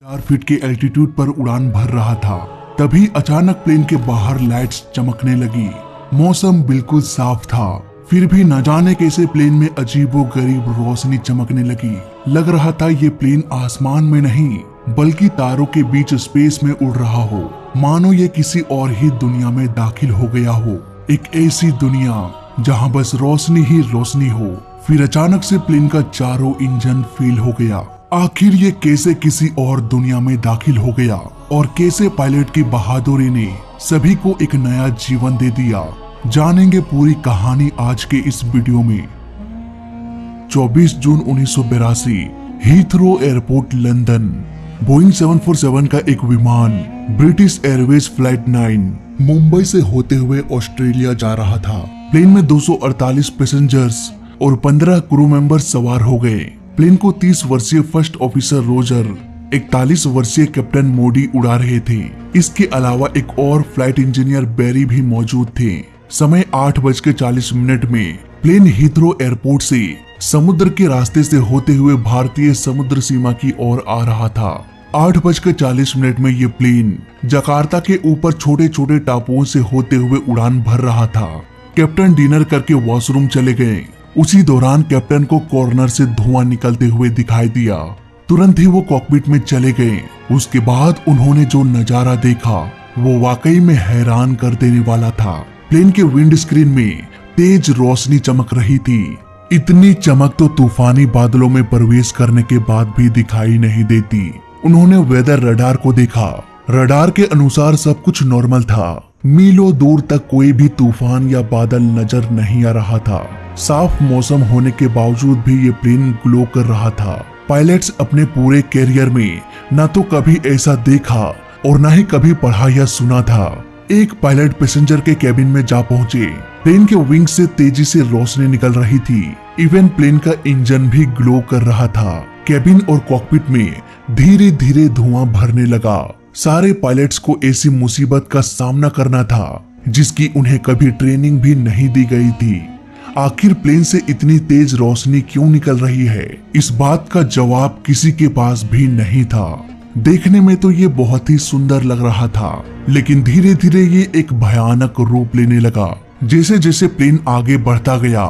4 feet के altitude पर उड़ान भर रहा था। तभी अचानक प्लेन के बाहर लाइट्स चमकने लगी। मौसम बिल्कुल साफ था, फिर भी न जाने कैसे प्लेन में अजीबोगरीब रोशनी चमकने लगी। लग रहा था ये प्लेन आसमान में नहीं बल्कि तारों के बीच स्पेस में उड़ रहा हो, मानो ये किसी और ही दुनिया में दाखिल हो गया हो। एक ऐसी दुनिया जहां बस रोशनी ही रोशनी हो। फिर अचानक से प्लेन का चारों इंजन फेल हो गया। आखिर ये कैसे किसी और दुनिया में दाखिल हो गया और कैसे पायलट की बहादुरी ने सभी को एक नया जीवन दे दिया, जानेंगे पूरी कहानी आज के इस वीडियो में। 24 जून 1982 हीथ्रो एयरपोर्ट लंदन। बोइंग 747 का एक विमान ब्रिटिश एयरवेज फ्लाइट 9 मुंबई से होते हुए ऑस्ट्रेलिया जा रहा था। प्लेन में 248 पैसेंजर्स और 15 क्रू मेंबर सवार हो गए। प्लेन को 30 वर्षीय फर्स्ट ऑफिसर रोजर, 41 वर्षीय कैप्टन मोडी उड़ा रहे थे। इसके अलावा एक और फ्लाइट इंजीनियर बैरी भी मौजूद थे। समय 8:40 में प्लेन हीथ्रो एयरपोर्ट से समुद्र के रास्ते से होते हुए भारतीय समुद्र सीमा की ओर आ रहा था। 8:40 में ये प्लेन जकार्ता के ऊपर छोटे छोटे टापुओं से होते हुए उड़ान भर रहा था। कैप्टन डिनर करके वॉशरूम चले गए। उसी दौरान कैप्टन को कॉर्नर से धुआं निकलते हुए दिखाई दिया। तुरंत ही वो कॉकपिट में चले गए। उसके बाद उन्होंने जो नजारा देखा वो वाकई में हैरान कर देने वाला था। प्लेन के विंड स्क्रीन में तेज रोशनी चमक रही थी। इतनी चमक तो तूफानी बादलों में प्रवेश करने के बाद भी दिखाई नहीं देती। उन्होंने वेदर रडार को देखा। रडार के अनुसार सब कुछ नॉर्मल था। मीलों दूर तक कोई भी तूफान या बादल नजर नहीं आ रहा था। साफ मौसम होने के बावजूद भी ये प्लेन ग्लो कर रहा था। पायलट्स अपने पूरे कैरियर में न तो कभी ऐसा देखा और न ही कभी पढ़ा या सुना था। एक पायलट पैसेंजर के केबिन में जा पहुंचे। प्लेन के विंग से तेजी से रोशनी निकल रही थी। इवन प्लेन का इंजन भी ग्लो कर रहा था। केबिन और कॉकपिट में धीरे धीरे धुआं भरने लगा। सारे पायलट्स को ऐसी मुसीबत का सामना करना था जिसकी उन्हें कभी ट्रेनिंग भी नहीं दी गई थी। आखिर प्लेन से इतनी तेज रोशनी क्यों निकल रही है, इस बात का जवाब किसी के पास भी नहीं था। देखने में तो ये बहुत ही सुंदर लग रहा था, लेकिन धीरे धीरे ये एक भयानक रूप लेने लगा। जैसे जैसे प्लेन आगे बढ़ता गया,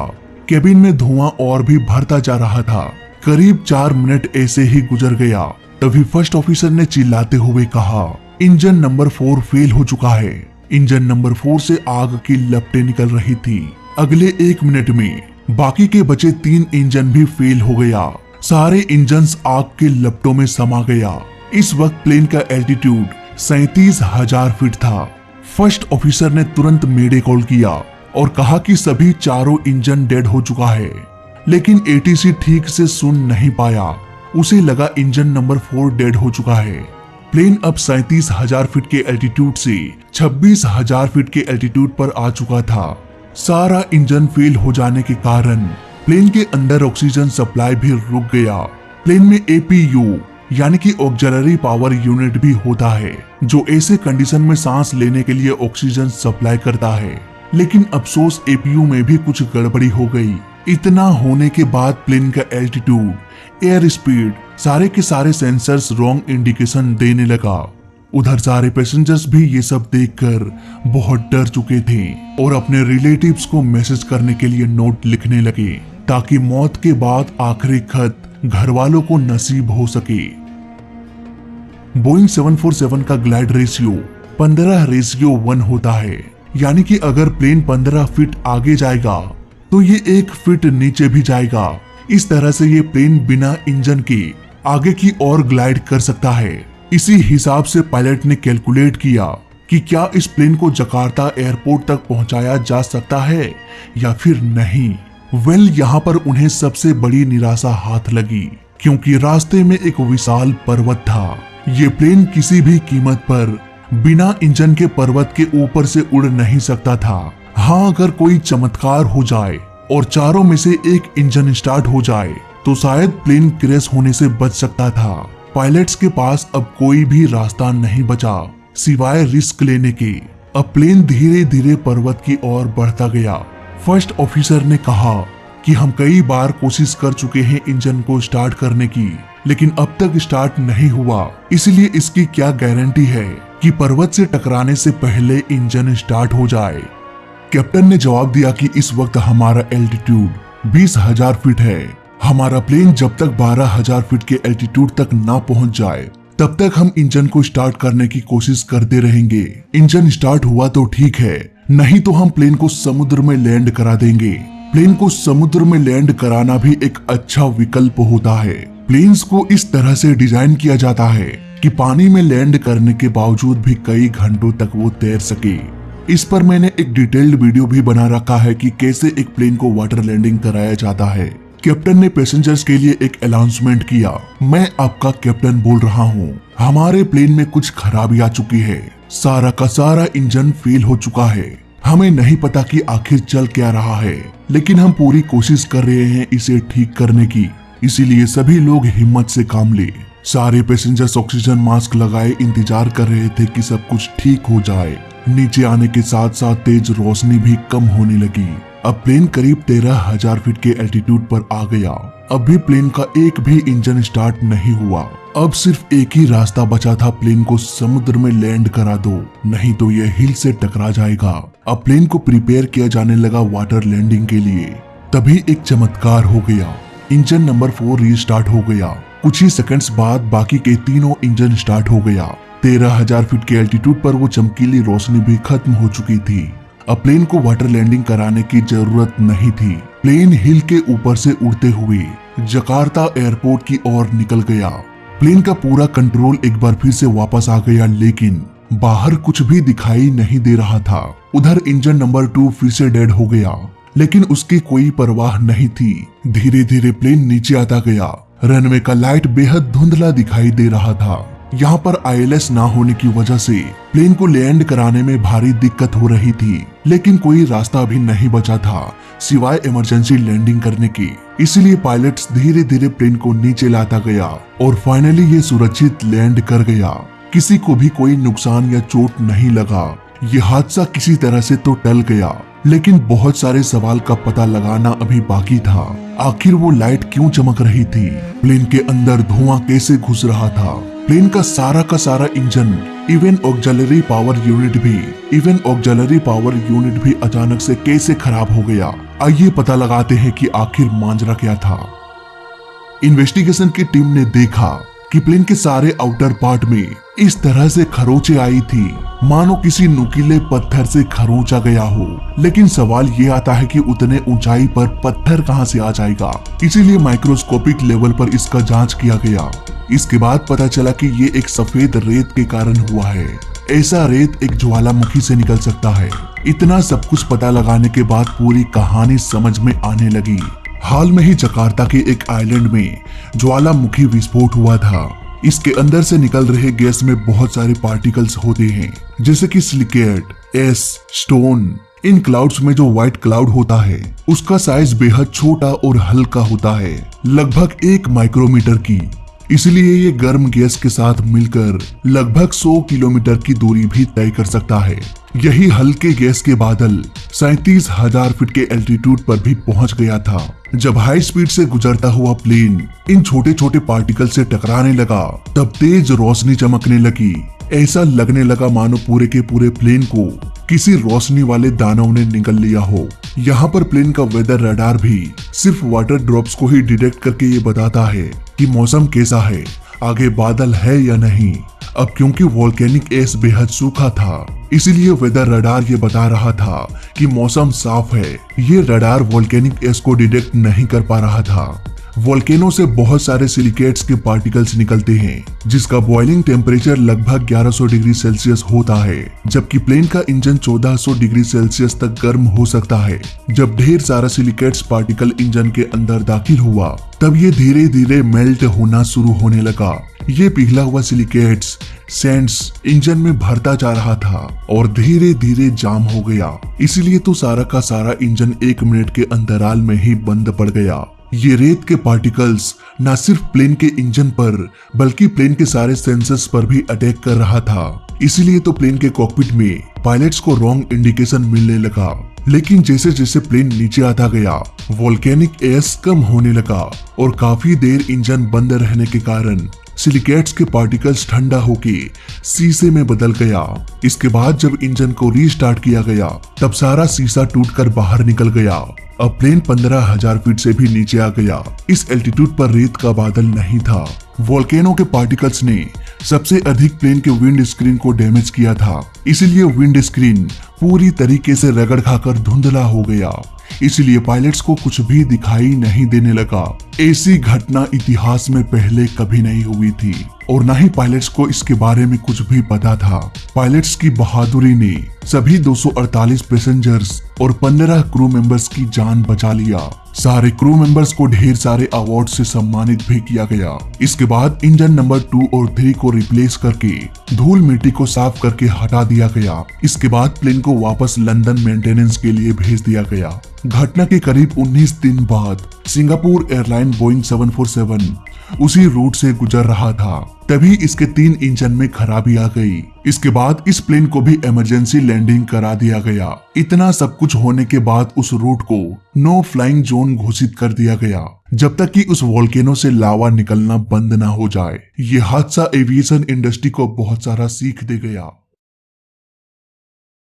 केबिन में धुआं और भी भरता जा रहा था। करीब 4 मिनट ऐसे ही गुजर गया। तभी फर्स्ट ऑफिसर ने चिल्लाते हुए कहा, इंजन नंबर 4 फेल हो चुका है। इंजन नंबर 4 से आग की लपटें निकल रही थी। अगले 1 मिनट में बाकी के बचे 3 इंजन भी फेल हो गया। सारे इंजन्स आग के लपटों में समा गया। इस वक्त प्लेन का एल्टीट्यूड 37,000 फीट था। फर्स्ट ऑफिसर ने तुरंत मेडे कॉल किया और कहा कि सभी चारों इंजन डेड हो चुका है, लेकिन एटीसी ठीक से सुन नहीं पाया। उसे लगा इंजन नंबर 4 डेड हो चुका है। प्लेन अब 37,000 फीट के एल्टीट्यूड से 26,000 फीट के एल्टीट्यूड पर आ चुका था। सारा इंजन फेल हो जाने के कारण प्लेन के अंदर ऑक्सीजन सप्लाई भी रुक गया। प्लेन में एपीयू यानी कि ऑक्सिलरी पावर यूनिट भी होता है, जो ऐसे कंडीशन में सांस लेने के लिए ऑक्सीजन सप्लाई करता है। लेकिन अफसोस एपीयू में भी कुछ गड़बड़ी हो गई। इतना होने के बाद प्लेन का एल्टीट्यूड, एयर स्पीड, सारे के सारे सेंसर्स रॉन्ग इंडिकेशन देने लगा। उधर सारे पैसेंजर्स भी ये सब देखकर बहुत डर चुके थे और अपने रिलेटिव्स को मैसेज करने के लिए नोट लिखने लगे, ताकि मौत के बाद आखिरी खत घर वालों को नसीब हो सके। बोइंग 747 का ग्लाइड रेशियो 15:1 होता है, यानी कि अगर प्लेन 15 फीट आगे जाएगा तो ये 1 फीट नीचे भी जाएगा। इस तरह से ये प्लेन बिना इंजन के आगे की ओर ग्लाइड कर सकता है। इसी हिसाब से पायलट ने कैलकुलेट किया कि क्या इस प्लेन को जकार्ता एयरपोर्ट तक पहुंचाया जा सकता है या फिर नहीं। यहाँ पर उन्हें सबसे बड़ी निराशा हाथ लगी, क्योंकि रास्ते में एक विशाल पर्वत था। ये प्लेन किसी भी कीमत पर बिना इंजन के पर्वत के ऊपर से उड़ नहीं सकता था। हाँ, अगर कोई चमत्कार हो जाए और चारों में से एक इंजन स्टार्ट हो जाए तो शायद प्लेन क्रैश होने से बच सकता था। पायलट्स के पास अब कोई भी रास्ता नहीं बचा सिवाय रिस्क लेने के। अब प्लेन धीरे धीरे पर्वत की ओर बढ़ता गया। फर्स्ट ऑफिसर ने कहा कि हम कई बार कोशिश कर चुके हैं इंजन को स्टार्ट करने की, लेकिन अब तक स्टार्ट नहीं हुआ, इसलिए इसकी क्या गारंटी है कि पर्वत से टकराने से पहले इंजन स्टार्ट हो जाए। कैप्टन ने जवाब दिया कि इस वक्त हमारा एल्टीट्यूड 20,000 फीट है। हमारा प्लेन जब तक 12,000 फीट के एल्टीट्यूड तक ना पहुंच जाए तब तक हम इंजन को स्टार्ट करने की कोशिश करते रहेंगे। इंजन स्टार्ट हुआ तो ठीक है, नहीं तो हम प्लेन को समुद्र में लैंड करा देंगे। प्लेन को समुद्र में लैंड कराना भी एक अच्छा विकल्प होता है। प्लेन्स को इस तरह से डिजाइन किया जाता है कि पानी में लैंड करने के बावजूद भी कई घंटों तक वो तैर सके। इस पर मैंने एक डिटेल्ड वीडियो भी बना रखा है कि कैसे एक प्लेन को वाटर लैंडिंग कराया जाता है। कैप्टन ने पैसेंजर्स के लिए एक अनाउंसमेंट किया, मैं आपका कैप्टन बोल रहा हूँ, हमारे प्लेन में कुछ खराबी आ चुकी है। सारा का सारा इंजन फेल हो चुका है। हमें नहीं पता कि आखिर चल क्या रहा है, लेकिन हम पूरी कोशिश कर रहे हैं इसे ठीक करने की। इसीलिए सभी लोग हिम्मत से काम ले। सारे पैसेंजर्स ऑक्सीजन मास्क लगाए इंतजार कर रहे थे कि सब कुछ ठीक हो जाए। नीचे आने के साथ साथ तेज रोशनी भी कम होने लगी। अब प्लेन करीब 13,000 फीट के एल्टीट्यूड पर आ गया। अब भी प्लेन का एक भी इंजन स्टार्ट नहीं हुआ। अब सिर्फ एक ही रास्ता बचा था, प्लेन को समुद्र में लैंड करा दो, नहीं तो यह हिल से टकरा जाएगा। अब प्लेन को प्रिपेयर किया जाने लगा वाटर लैंडिंग के लिए। तभी एक चमत्कार हो गया, इंजन नंबर 4 रीस्टार्ट हो गया। कुछ ही सेकंड्स बाद बाकी के तीनों इंजन स्टार्ट हो गया। 13,000 फीट के एल्टीट्यूड पर वो चमकीली रोशनी भी खत्म हो चुकी थी। अब प्लेन को वाटर लैंडिंग कराने की जरूरत नहीं थी। प्लेन हिल के ऊपर से उड़ते हुए जकार्ता एयरपोर्ट की ओर निकल गया। प्लेन का पूरा कंट्रोल एक बार फिर से वापस आ गया, लेकिन बाहर कुछ भी दिखाई नहीं दे रहा था। उधर इंजन नंबर 2 फिर से डेड हो गया, लेकिन उसकी कोई परवाह नहीं थी। धीरे धीरे प्लेन नीचे आता गया। रनवे का लाइट बेहद धुंधला दिखाई दे रहा था। यहाँ पर ILS ना होने की वजह से प्लेन को लैंड कराने में भारी दिक्कत हो रही थी, लेकिन कोई रास्ता भी नहीं बचा था सिवाय इमरजेंसी लैंडिंग करने की। इसलिए पायलट्स धीरे धीरे प्लेन को नीचे लाता गया और फाइनली ये सुरक्षित लैंड कर गया। किसी को भी कोई नुकसान या चोट नहीं लगा। ये हादसा किसी तरह से तो टल गया, लेकिन बहुत सारे सवाल का पता लगाना अभी बाकी था। आखिर वो लाइट क्यों चमक रही थी? प्लेन के अंदर धुआं कैसे घुस रहा था? प्लेन का सारा engine even auxiliary power unit भी अचानक से कैसे खराब हो गया? आइए पता लगाते हैं कि आखिर मांजरा क्या था। इन्वेस्टिगेशन की टीम ने देखा कि प्लेन के सारे आउटर पार्ट में इस तरह से खरोंचे आई थी, मानो किसी नुकीले पत्थर से खरोंचा गया हो। लेकिन सवाल ये आता है कि उतने ऊंचाई पर पत्थर कहां से आ जाएगा? इसीलिए माइक्रोस्कोपिक लेवल पर इसका जांच किया गया। इसके बाद पता चला कि ये एक सफेद रेत के कारण हुआ है। ऐसा रेत एक ज्वालामुखी से निकल सकता है। इतना सब कुछ पता लगाने के बाद पूरी कहानी समझ में आने लगी। हाल में ही जकार्ता के एक आइलैंड में ज्वालामुखी विस्फोट हुआ था। इसके अंदर से निकल रहे गैस में बहुत सारे पार्टिकल्स होते हैं, जैसे कि सिलिकेट, एस, स्टोन। इन क्लाउड्स में जो व्हाइट क्लाउड होता है उसका साइज बेहद छोटा और हल्का होता है, लगभग 1 माइक्रोमीटर की। इसलिए ये गर्म गैस के साथ मिलकर लगभग 100 किलोमीटर की दूरी भी तय कर सकता है। यही हल्के गैस के बादल 37,000 फीट के एल्टीट्यूड पर भी पहुंच गया था। जब हाई स्पीड से गुजरता हुआ प्लेन इन छोटे छोटे पार्टिकल से टकराने लगा, तब तेज रोशनी चमकने लगी। ऐसा लगने लगा मानो पूरे के पूरे प्लेन को किसी रोशनी वाले दानव ने निगल लिया हो। यहाँ पर प्लेन का वेदर रडार भी सिर्फ वाटर ड्रॉप्स को ही डिटेक्ट करके ये बताता है कि मौसम कैसा है, आगे बादल है या नहीं। अब क्योंकि वोल्केनिक एस बेहद सूखा था, इसीलिए वेदर रडार ये बता रहा था कि मौसम साफ है। ये रडार वोल्केनिक एस को डिटेक्ट नहीं कर पा रहा था। वोल्केनो से बहुत सारे सिलिकेट्स के पार्टिकल्स निकलते हैं, जिसका बॉइलिंग टेम्परेचर लगभग 1100 डिग्री सेल्सियस होता है, जबकि प्लेन का इंजन 1400 डिग्री सेल्सियस तक गर्म हो सकता है। जब ढेर सारा सिलिकेट्स पार्टिकल इंजन के अंदर दाखिल हुआ, तब ये धीरे धीरे मेल्ट होना शुरू होने लगा। ये पिघला हुआ सिलिकेट्स सैंड्स इंजन में भरता जा रहा था और धीरे धीरे जाम हो गया। इसीलिए तो सारा का सारा इंजन 1 मिनट के अंतराल में ही बंद पड़ गया। ये रेत के पार्टिकल्स न सिर्फ प्लेन के इंजन पर बल्कि प्लेन के सारे सेंसर्स पर भी अटैक कर रहा था। इसीलिए तो प्लेन के कॉकपिट में पायलट्स को रॉन्ग इंडिकेशन मिलने लगा। लेकिन जैसे जैसे प्लेन नीचे आता गया, वोल्केनिक एस कम होने लगा और काफी देर इंजन बंद रहने के कारण सिलिकेट्स के पार्टिकल्स ठंडा होके शीशे में बदल गया। इसके बाद जब इंजन को रीस्टार्ट किया गया तब सारा शीशा टूटकर बाहर निकल गया। अब प्लेन 15,000 फीट से भी नीचे आ गया। इस एल्टीट्यूड पर रेत का बादल नहीं था। वोल्केनो के पार्टिकल्स ने सबसे अधिक प्लेन के विंड स्क्रीन को डैमेज किया था, इसलिए विंड स्क्रीन पूरी तरीके से रगड़ खाकर धुंधला हो गया। इसलिए पायलट्स को कुछ भी दिखाई नहीं देने लगा। ऐसी घटना इतिहास में पहले कभी नहीं हुई थी और न ही पायलट्स को इसके बारे में कुछ भी पता था। पायलट्स की बहादुरी ने सभी 248 पैसेंजर्स और 15 क्रू मेंबर्स की जान बचा लिया। सारे क्रू मेंबर्स को ढेर सारे अवार्ड से सम्मानित भी किया गया। इसके बाद इंजन नंबर 2 और 3 को रिप्लेस करके धूल मिट्टी को साफ करके हटा दिया गया। इसके बाद प्लेन को वापस लंदन मेंटेनेंस के लिए भेज दिया गया। घटना के करीब 19 दिन बाद सिंगापुर एयरलाइन बोइंग 747 उसी रूट से गुजर रहा था, तभी इसके 3 इंजन में खराबी आ गई। इसके बाद इस प्लेन को भी इमरजेंसी लैंडिंग करा दिया गया। इतना सब कुछ होने के बाद उस रूट को नो फ्लाइंग जोन घोषित कर दिया गया, जब तक कि उस वोल्केनो से लावा निकलना बंद ना हो जाए। ये हादसा एविएशन इंडस्ट्री को बहुत सारा सीख दे गया।